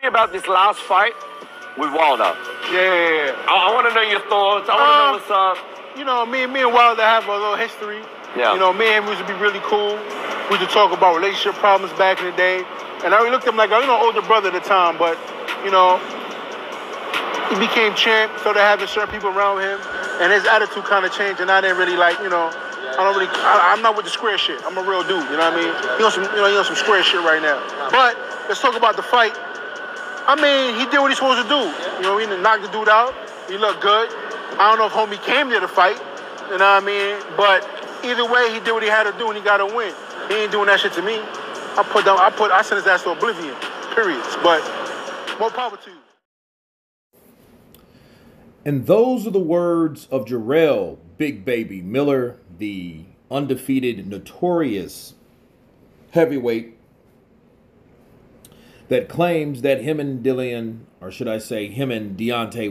about this last fight with Wilder. Yeah. I want to know your thoughts. I want to know what's up. You know, me and Wilder have a little history. Yeah. You know, me and him used to be really cool. We used to talk about relationship problems back in the day. And I looked at him like, older brother at the time, but, you know, he became champ, started having certain people around him, and his attitude kind of changed, and I didn't really like, I'm not with the square shit. I'm a real dude, you know what I mean? He on some square shit right now. But let's talk about the fight. I mean, he did what he's supposed to do. You know, he knocked the dude out. He looked good. I don't know if homie came there to fight, you know what I mean? But either way, he did what he had to do, and he got to win. He ain't doing that shit to me. I sent his ass to Oblivion, period. But more power to you. And those are the words of Jarrell Big Baby Miller, the undefeated, notorious heavyweight that claims that him and Deontay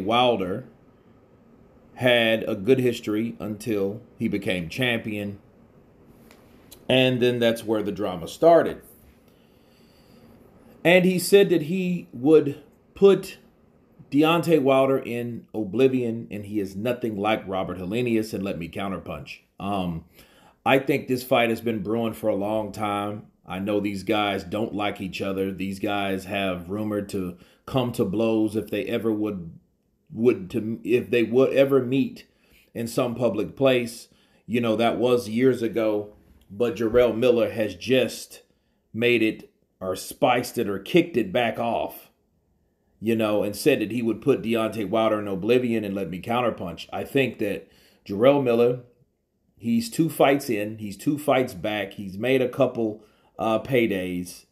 Wilder had a good history until he became champion. And then that's where the drama started. And he said that he would put Deontay Wilder in Oblivion, and he is nothing like Robert Helenius, and let me counterpunch. I think this fight has been brewing for a long time. I know these guys don't like each other. These guys have rumored to come to blows if they ever would ever meet in some public place. You know, that was years ago, but Jarrell Miller has just made it or spiced it or kicked it back off, you know, and said that he would put Deontay Wilder in Oblivion and let me counterpunch. I think that Jarrell Miller, he's 2 fights in, he's 2 fights back, he's made a couple paydays.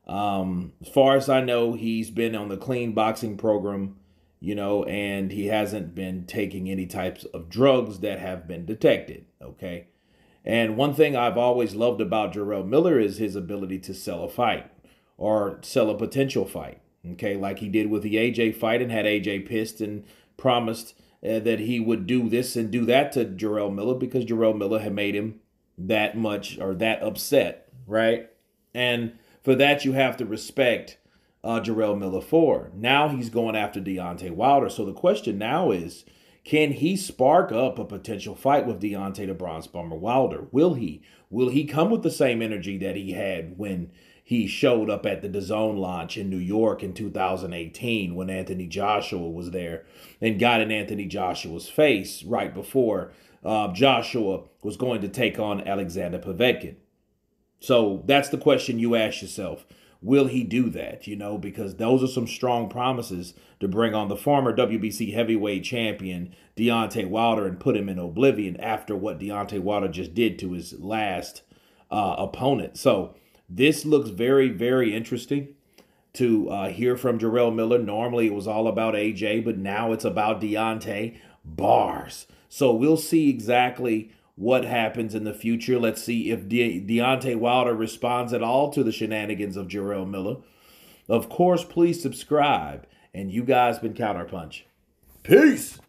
As far as I know, he's been on the clean boxing program, you know, and he hasn't been taking any types of drugs that have been detected, okay? And one thing I've always loved about Jarrell Miller is his ability to sell a fight or sell a potential fight, okay? Like he did with the AJ fight and had AJ pissed and promised that he would do this and do that to Jarrell Miller because Jarrell Miller had made him that much or that upset, right? And for that, you have to respect Jarrell Miller for. Now he's going after Deontay Wilder. So the question now is, can he spark up a potential fight with Deontay the Bronze Bomber Wilder? Will he? Will he come with the same energy that he had when he showed up at the DAZN launch in New York in 2018 when Anthony Joshua was there and got in Anthony Joshua's face right before Joshua was going to take on Alexander Povetkin? So that's the question you ask yourself. Will he do that? You know, because those are some strong promises to bring on the former WBC heavyweight champion Deontay Wilder and put him in Oblivion after what Deontay Wilder just did to his last opponent. So this looks very, very interesting to hear from Jarrell Miller. Normally it was all about AJ, but now it's about Deontay. Bars. So we'll see exactly what happens in the future. Let's see if Deontay Wilder responds at all to the shenanigans of Jarrell Miller. Of course, please subscribe. And you guys been Counterpunch. Peace.